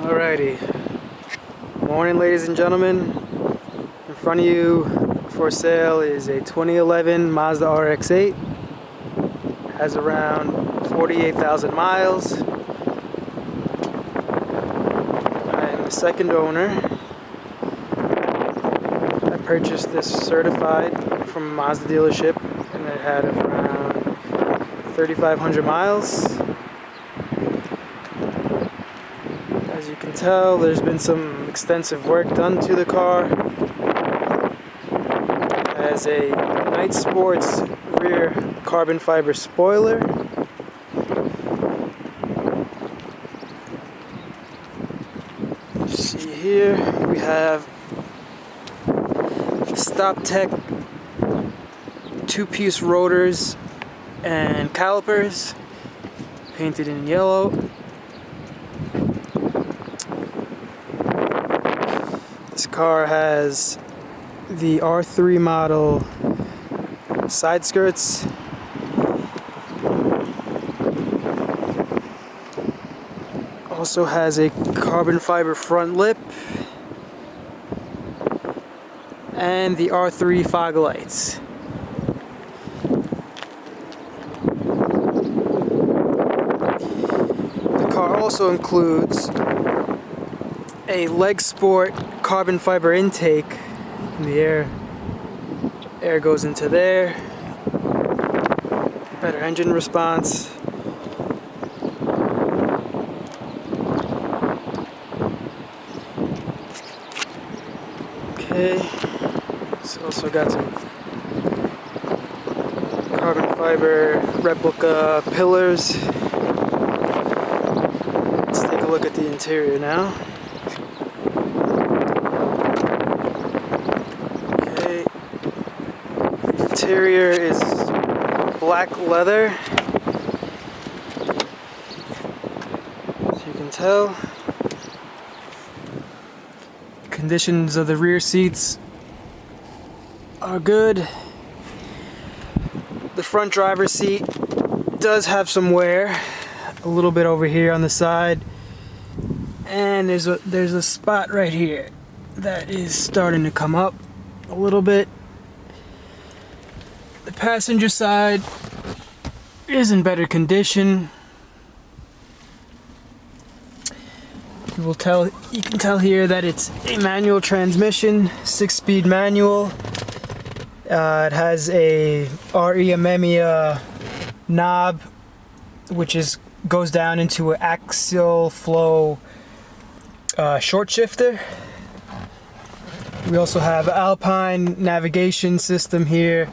Alrighty, morning ladies and gentlemen. In front of you for sale is a 2011 Mazda RX8. Has around 48,000 miles. I am the second owner. I purchased this certified from a Mazda dealership and it had around 3,500 miles. As you can tell, there's been some extensive work done to the car. It has a Night Sports rear carbon fiber spoiler. See here, we have Stop Tech two-piece rotors and calipers painted in yellow. This car has the R3 model side skirts. Also has a carbon fiber front lip and the R3 fog lights. The car also includes a Leg Sport carbon fiber intake. The air goes into there. Better engine response. Okay, it's also got some carbon fiber replica pillars. Let's take a look at the interior now. Okay, the interior is black leather, as you can tell. Conditions of the rear seats are good. The front driver's seat does have some wear, a little bit over here on the side, and there's a spot right here that is starting to come up a little bit. The passenger side is in better condition. You can tell here that it's a manual transmission, 6-speed manual. It has a REMME knob, which goes down into an axial flow short shifter. We also have Alpine navigation system here.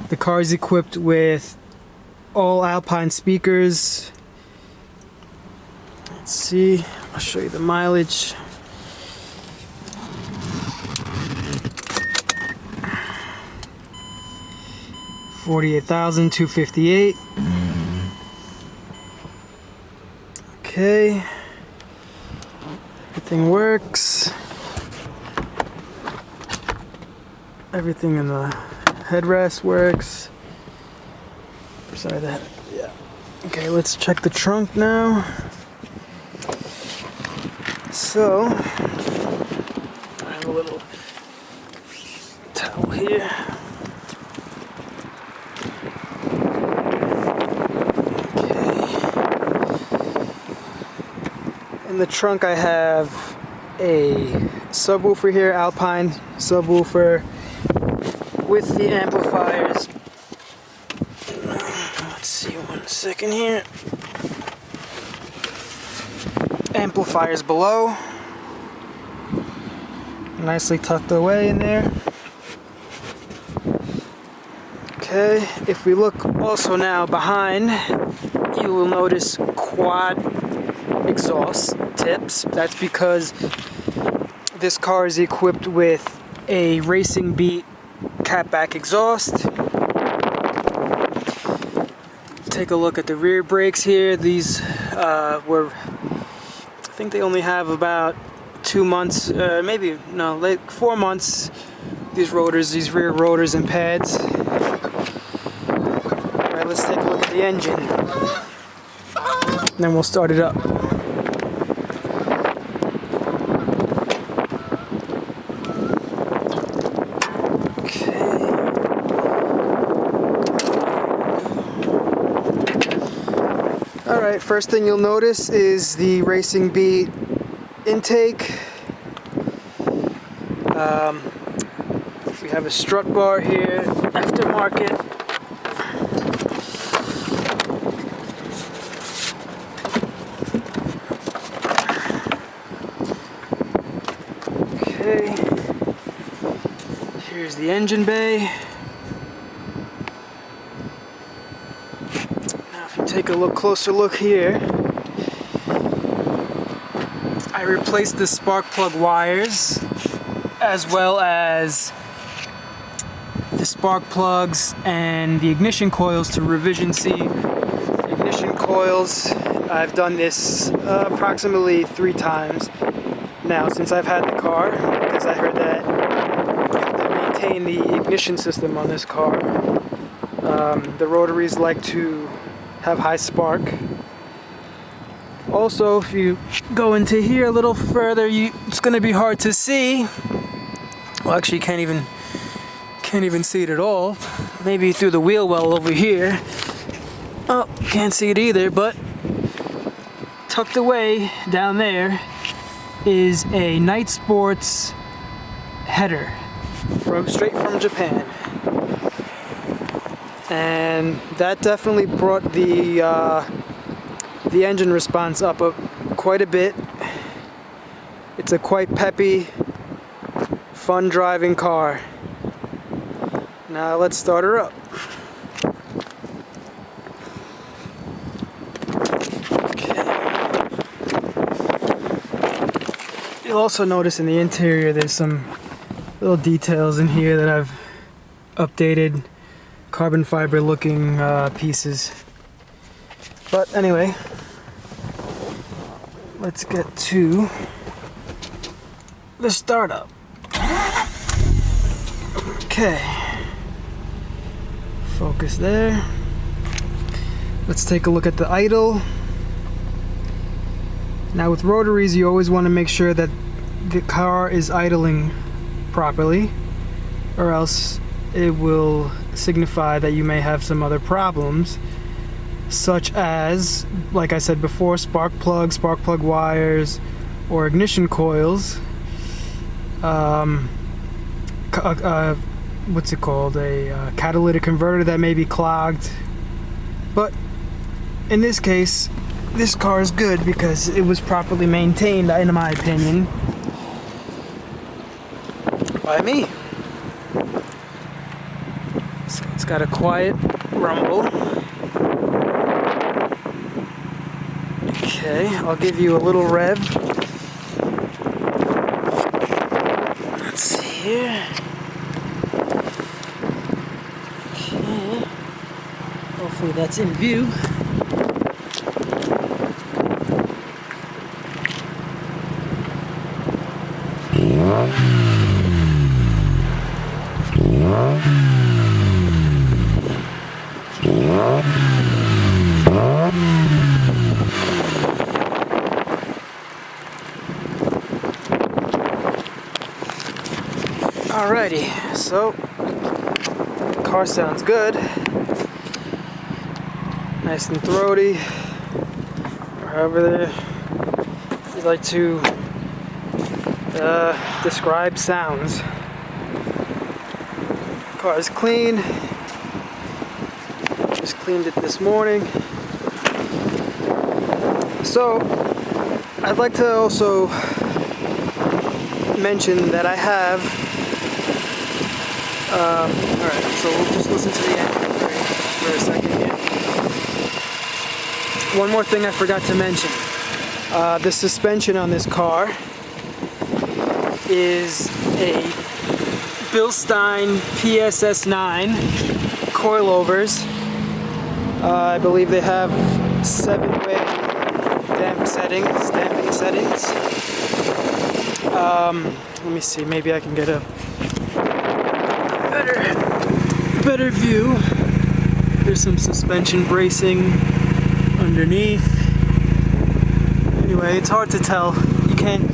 The car is equipped with all Alpine speakers. Let's see. I'll show you the mileage. $48,258. Okay. Everything works. Everything in the headrest works. Sorry, yeah. Okay, let's check the trunk now. So, I have a little towel here. Okay. In the trunk I have a subwoofer here, Alpine subwoofer with the amplifiers. Let's see, 1 second here. Amplifiers below, nicely tucked away in there. Okay, if we look also now behind, you will notice quad exhaust tips. That's because this car is equipped with a Racing Beat catback exhaust. Take a look at the rear brakes here. These I think they only have about 2 months, maybe, no, like 4 months, these rear rotors and pads. Alright, let's take a look at the engine. And then we'll start it up. Alright, first thing you'll notice is the Racing Beat intake. We have a strut bar here, aftermarket. Okay, here's the engine bay. Now if you take a closer look here, I replaced the spark plug wires as well as the spark plugs and the ignition coils to revision C ignition coils. I've done this approximately 3 times now since I've had the car, because I heard that you have to maintain the ignition system on this car. The rotaries like to have high spark. Also, if you go into here a little further, it's going to be hard to see. Well, actually, you can't even see it at all. Maybe through the wheel well over here. Oh, can't see it either, but tucked away down there is a Night Sports header straight from Japan. And that definitely brought the engine response up quite a bit. It's a quite peppy, fun driving car. Now let's start her up. Okay. You'll also notice in the interior there's some little details in here that I've updated, carbon fiber looking pieces. But anyway, let's get to the startup. Okay, focus there. Let's take a look at the idle. Now with rotaries, you always want to make sure that the car is idling properly, or else it will signify that you may have some other problems, such as, like I said before, spark plug wires, or ignition coils. What's it called? A catalytic converter that may be clogged. But in this case, this car is good because it was properly maintained, in my opinion, by me. So it's got a quiet rumble. Okay, I'll give you a little rev. Let's see here. Okay. Hopefully that's in view. Alrighty, so the car sounds good, nice and throaty, or however you like to describe sounds. Car is clean, just cleaned it this morning. So I'd like to also mention that I have alright, so we'll just listen to the engine for a second here. One more thing I forgot to mention. The suspension on this car is a Bilstein PSS9 coilovers. I believe they have 7-way damping settings. Let me see, maybe I can get a better view. There's some suspension bracing underneath. Anyway, it's hard to tell. You can't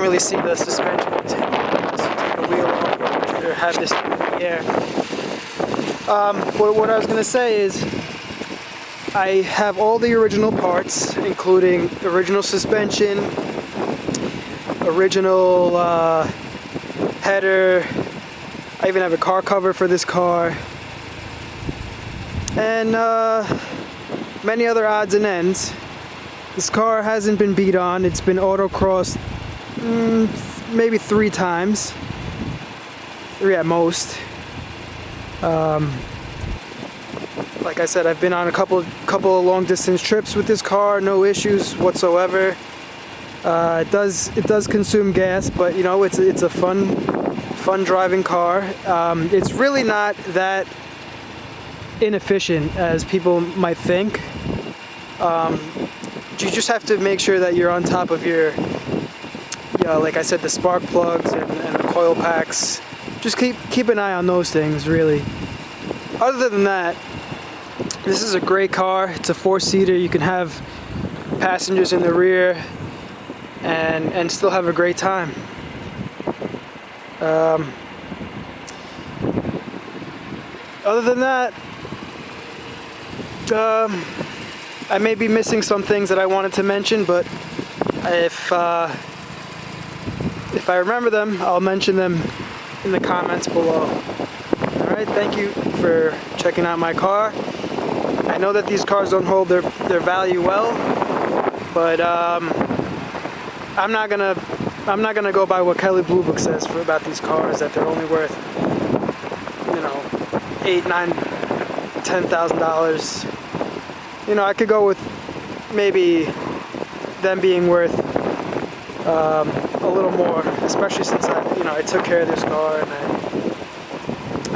really see the suspension unless you take a wheel off or have this in the air. What I was gonna say is I have all the original parts, including original suspension, original header. I even have a car cover for this car, and many other odds and ends. This car hasn't been beat on. It's been autocrossed maybe 3 times, 3 at most. Like I said, I've been on a couple of long distance trips with this car, no issues whatsoever. It does consume gas, but you know, it's a fun driving car. It's really not that inefficient as people might think. You just have to make sure that you're on top of your, like I said, the spark plugs and the coil packs. Just keep an eye on those things, really. Other than that, this is a great car. It's a 4-seater. You can have passengers in the rear and still have a great time. Other than that, I may be missing some things that I wanted to mention, but if I remember them, I'll mention them in the comments below. Alright, thank you for checking out my car. I know that these cars don't hold their value well, but I'm not gonna go by what Kelly Blue Book says about these cars, that they're only worth, you know, $8,000, $9,000, $10,000. You know, I could go with maybe them being worth a little more, especially since I took care of this car and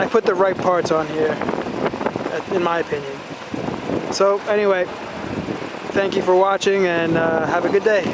I put the right parts on here, in my opinion. So anyway, thank you for watching, and have a good day.